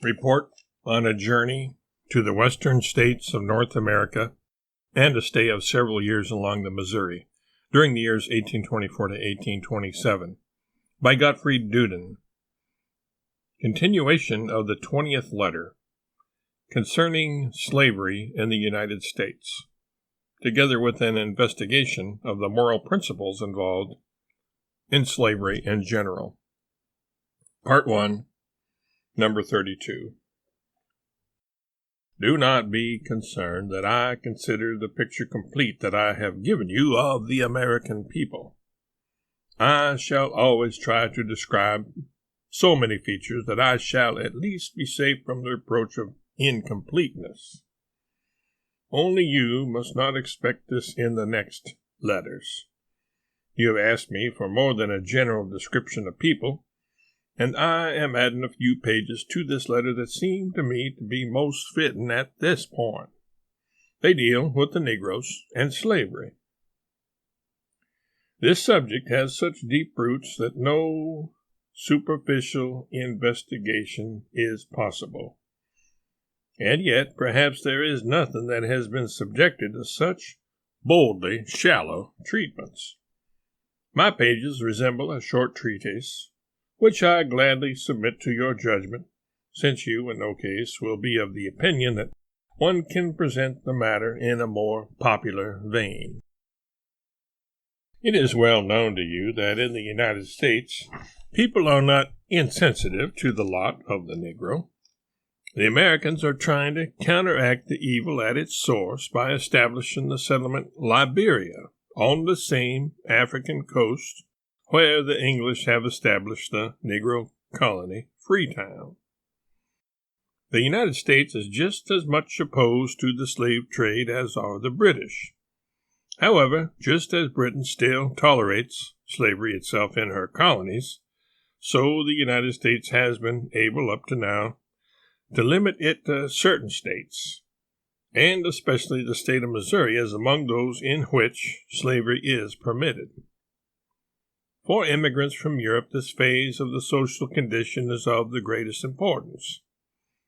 Report on a journey to the western states of North America and a stay of several years along the Missouri during the years 1824 to 1827 by Gottfried Duden. Continuation of the 20th Letter concerning slavery in the United States, together with an investigation of the moral principles involved in slavery in general. Part 1, Number 32. Do not be concerned that I consider the picture complete that I have given you of the American people. I shall always try to describe so many features that I shall at least be safe from the reproach of incompleteness. Only you must not expect this in the next letters. You have asked me for more than a general description of people, and I am adding a few pages to this letter that seem to me to be most fitting at this point. They deal with the Negroes and slavery. This subject has such deep roots that no superficial investigation is possible. And yet, perhaps there is nothing that has been subjected to such boldly shallow treatments. My pages resemble a short treatise, which I gladly submit to your judgment, since you, in no case, will be of the opinion that one can present the matter in a more popular vein. It is well known to you that in the United States, people are not insensitive to the lot of the Negro. The Americans are trying to counteract the evil at its source by establishing the settlement Liberia on the same African coast where the English have established the Negro colony, Freetown. The United States is just as much opposed to the slave trade as are the British. However, just as Britain still tolerates slavery itself in her colonies, so the United States has been able up to now to limit it to certain states, and especially the state of Missouri is among those in which slavery is permitted. For immigrants from Europe, this phase of the social condition is of the greatest importance.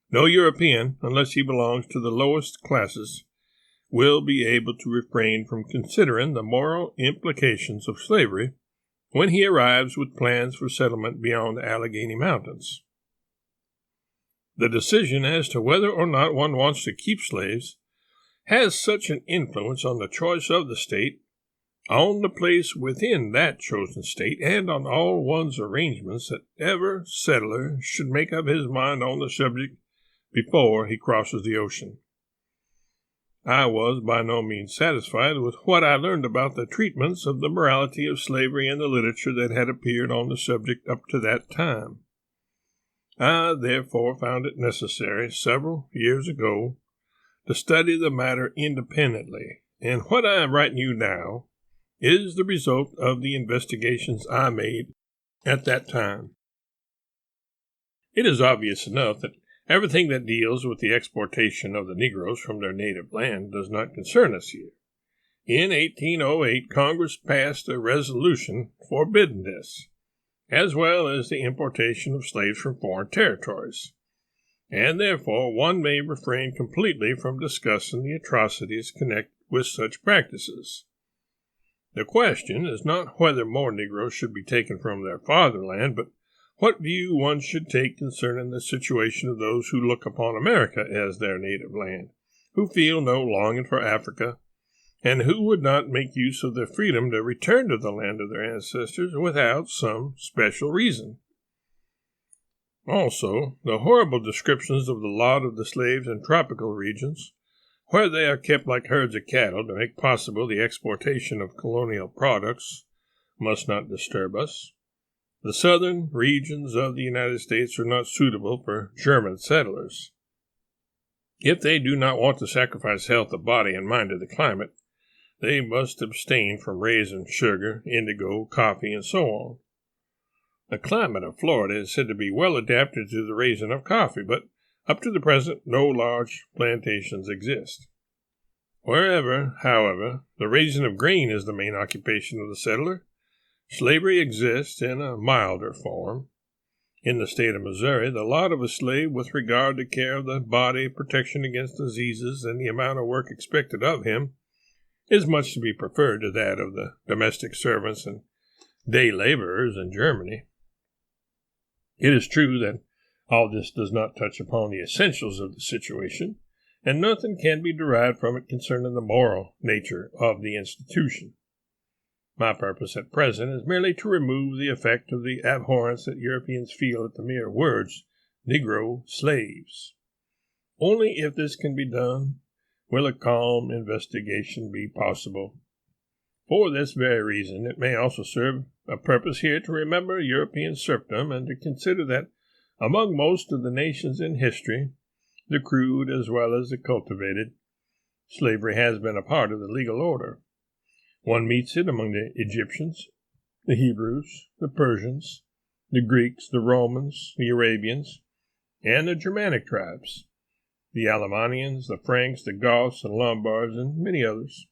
No European, unless he belongs to the lowest classes, will be able to refrain from considering the moral implications of slavery when he arrives with plans for settlement beyond the Allegheny Mountains. The decision as to whether or not one wants to keep slaves has such an influence on the choice of the state, on the place within that chosen state, and on all one's arrangements that every settler should make up his mind on the subject before he crosses the ocean. I was by no means satisfied with what I learned about the treatments of the morality of slavery in the literature that had appeared on the subject up to that time. I therefore found it necessary several years ago to study the matter independently, and what I am writing you now is the result of the investigations I made at that time. It is obvious enough that everything that deals with the exportation of the Negroes from their native land does not concern us here. In 1808, Congress passed a resolution forbidding this, as well as the importation of slaves from foreign territories, and therefore one may refrain completely from discussing the atrocities connected with such practices. The question is not whether more Negroes should be taken from their fatherland, but what view one should take concerning the situation of those who look upon America as their native land, who feel no longing for Africa, and who would not make use of their freedom to return to the land of their ancestors without some special reason. Also, the horrible descriptions of the lot of the slaves in tropical regions, where they are kept like herds of cattle to make possible the exportation of colonial products, must not disturb us. The southern regions of the United States are not suitable for German settlers. If they do not want to sacrifice health of body and mind to the climate, they must abstain from raising sugar, indigo, coffee, and so on. The climate of Florida is said to be well adapted to the raising of coffee, but up to the present no large plantations exist. Wherever, however, the raising of grain is the main occupation of the settler, slavery exists in a milder form, In the state of Missouri, the lot of a slave with regard to care of the body, protection against diseases, and the amount of work expected of him is much to be preferred to that of the domestic servants and day laborers in Germany. It is true that all this does not touch upon the essentials of the situation, and nothing can be derived from it concerning the moral nature of the institution. My purpose at present is merely to remove the effect of the abhorrence that Europeans feel at the mere words, Negro slaves. Only if this can be done will a calm investigation be possible. For this very reason, it may also serve a purpose here to remember European serfdom and to consider that among most of the nations in history, the crude as well as the cultivated, slavery has been a part of the legal order. One meets it among the Egyptians, the Hebrews, the Persians, the Greeks, the Romans, the Arabians, and the Germanic tribes, the Alemannians, the Franks, the Goths, and Lombards, and many others.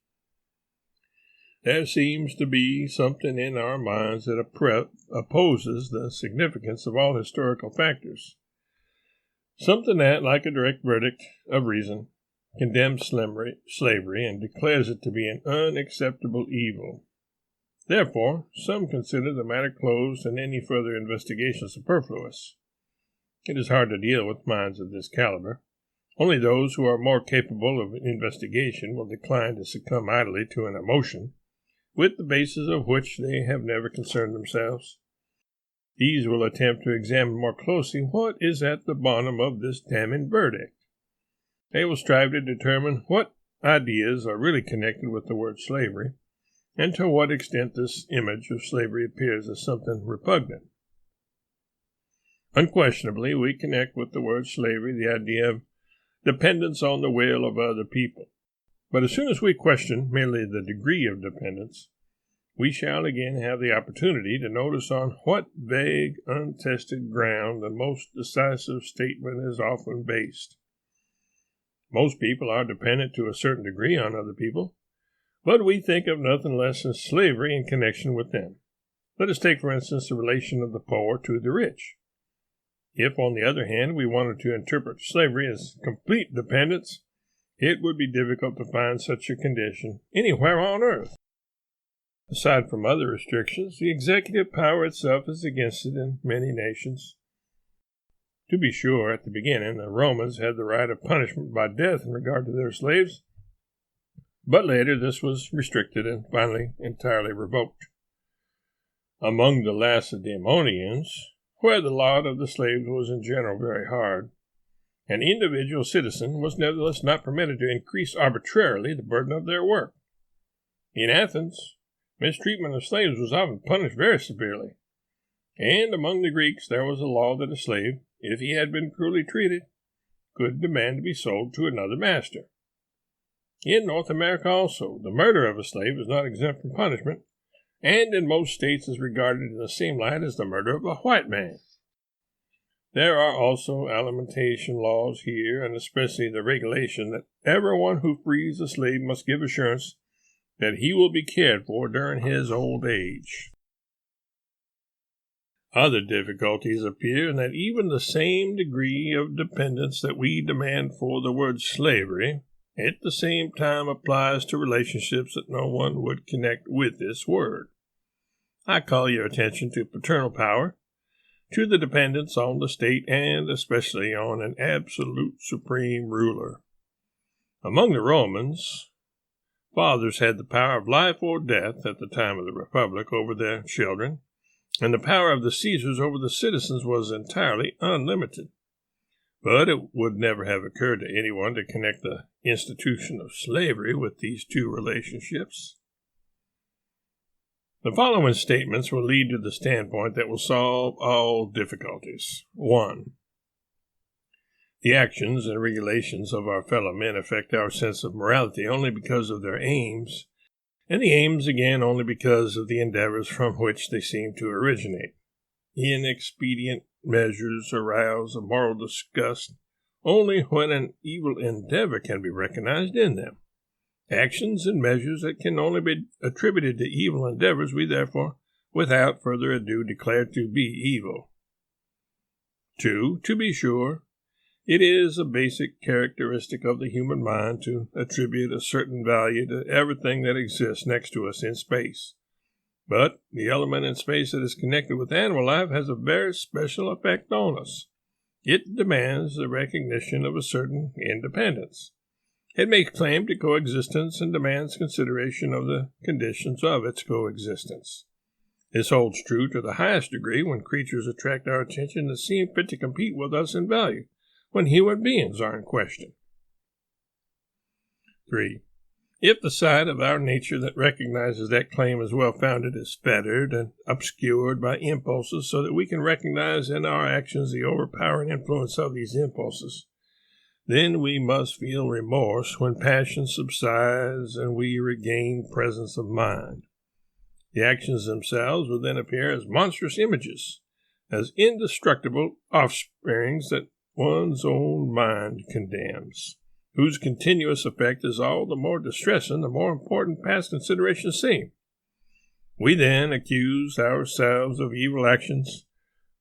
There seems to be something in our minds that opposes the significance of all historical factors, something that, like a direct verdict of reason, condemns slavery and declares it to be an unacceptable evil. Therefore, some consider the matter closed and any further investigation superfluous. It is hard to deal with minds of this caliber. Only those who are more capable of investigation will decline to succumb idly to an emotion, with the basis of which they have never concerned themselves. These will attempt to examine more closely what is at the bottom of this damning verdict. They will strive to determine what ideas are really connected with the word slavery, and to what extent this image of slavery appears as something repugnant. Unquestionably, we connect with the word slavery the idea of dependence on the will of other people. But as soon as we question merely the degree of dependence, we shall again have the opportunity to notice on what vague, untested ground the most decisive statement is often based. Most people are dependent to a certain degree on other people, but we think of nothing less than slavery in connection with them. Let us take, for instance, the relation of the poor to the rich. If, on the other hand, we wanted to interpret slavery as complete dependence, it would be difficult to find such a condition anywhere on earth. Aside from other restrictions, the executive power itself is against it in many nations. To be sure, at the beginning, the Romans had the right of punishment by death in regard to their slaves, but later this was restricted and finally entirely revoked. Among the Lacedaemonians, where the lot of the slaves was in general very hard, an individual citizen was nevertheless not permitted to increase arbitrarily the burden of their work. In Athens, mistreatment of slaves was often punished very severely, and among the Greeks there was a law that a slave, if he had been cruelly treated, could demand to be sold to another master. In North America also, the murder of a slave is not exempt from punishment, and in most states is regarded in the same light as the murder of a white man. There are also alimentation laws here, and especially the regulation that everyone who frees a slave must give assurance that he will be cared for during his old age. Other difficulties appear in that even the same degree of dependence that we demand for the word slavery at the same time applies to relationships that no one would connect with this word. I call your attention to paternal power, to the dependence on the state, and especially on an absolute supreme ruler. Among the Romans, fathers had the power of life or death at the time of the Republic over their children, and the power of the Caesars over the citizens was entirely unlimited. But it would never have occurred to anyone to connect the institution of slavery with these two relationships. The following statements will lead to the standpoint that will solve all difficulties. 1. The actions and regulations of our fellow men affect our sense of morality only because of their aims, and the aims again only because of the endeavors from which they seem to originate. Inexpedient measures arouse a moral disgust only when an evil endeavor can be recognized in them. Actions and measures that can only be attributed to evil endeavors we therefore, without further ado, declare to be evil. 2. To be sure, it is a basic characteristic of the human mind to attribute a certain value to everything that exists next to us in space. But the element in space that is connected with animal life has a very special effect on us. It demands the recognition of a certain independence. It makes claim to coexistence and demands consideration of the conditions of its coexistence. This holds true to the highest degree when creatures attract our attention and seem fit to compete with us in value, when human beings are in question. 3. If the side of our nature that recognizes that claim as well-founded is fettered and obscured by impulses so that we can recognize in our actions the overpowering influence of these impulses, then we must feel remorse when passion subsides and we regain presence of mind. The actions themselves will then appear as monstrous images, as indestructible offsprings that one's own mind condemns, whose continuous effect is all the more distressing the more important past considerations seem. We then accuse ourselves of evil actions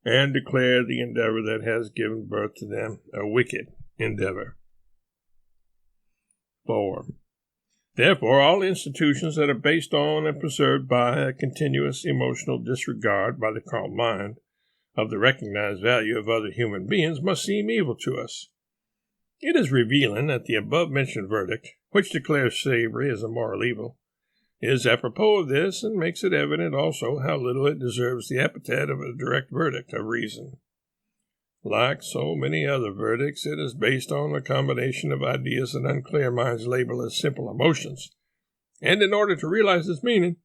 and declare the endeavor that has given birth to them a wicked endeavor. 4. Therefore, all institutions that are based on and preserved by a continuous emotional disregard by the calm mind of the recognized value of other human beings must seem evil to us. It is revealing that the above-mentioned verdict, which declares slavery as a moral evil, is apropos of this and makes it evident also how little it deserves the epithet of a direct verdict of reason. Like so many other verdicts, it is based on a combination of ideas that unclear minds label as simple emotions, and in order to realize its meaning,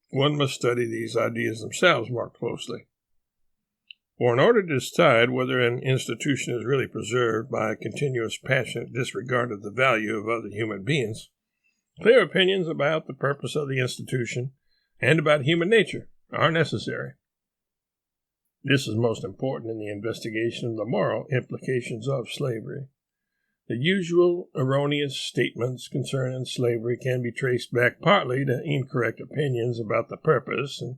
one must study these ideas themselves more closely. For in order to decide whether an institution is really preserved by a continuous passionate disregard of the value of other human beings, clear opinions about the purpose of the institution and about human nature are necessary. This is most important in the investigation of the moral implications of slavery. The usual erroneous statements concerning slavery can be traced back partly to incorrect opinions about the purpose and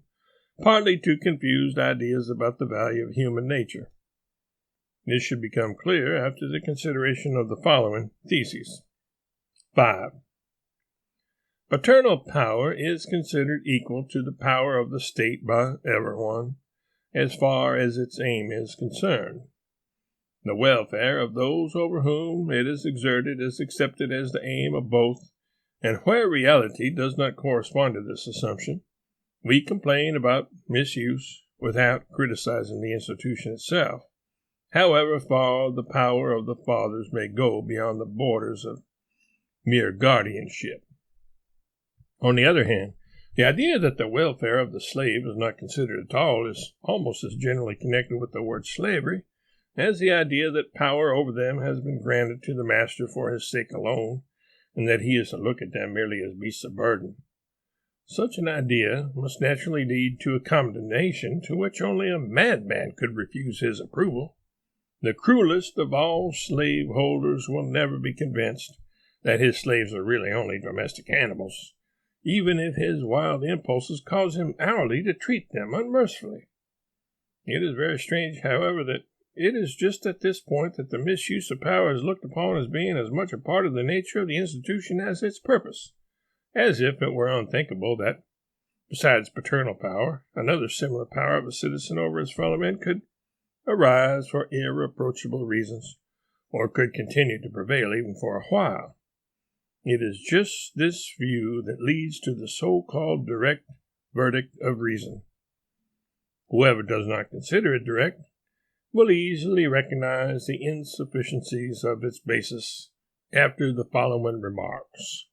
partly to confused ideas about the value of human nature. This should become clear after the consideration of the following theses. 5. Paternal power is considered equal to the power of the state by everyone, as far as its aim is concerned. The welfare of those over whom it is exerted is accepted as the aim of both, and where reality does not correspond to this assumption, we complain about misuse without criticizing the institution itself, however far the power of the fathers may go beyond the borders of mere guardianship. On the other hand, the idea that the welfare of the slave is not considered at all is almost as generally connected with the word slavery as the idea that power over them has been granted to the master for his sake alone, and that he is to look at them merely as beasts of burden. Such an idea must naturally lead to a condemnation to which only a madman could refuse his approval. The cruelest of all slaveholders will never be convinced that his slaves are really only domestic animals, even if his wild impulses cause him hourly to treat them unmercifully. It is very strange, however, that it is just at this point that the misuse of power is looked upon as being as much a part of the nature of the institution as its purpose, as if it were unthinkable that, besides paternal power, another similar power of a citizen over his fellow men could arise for irreproachable reasons, or could continue to prevail even for a while. It is just this view that leads to the so-called direct verdict of reason. Whoever does not consider it direct will easily recognize the insufficiencies of its basis after the following remarks.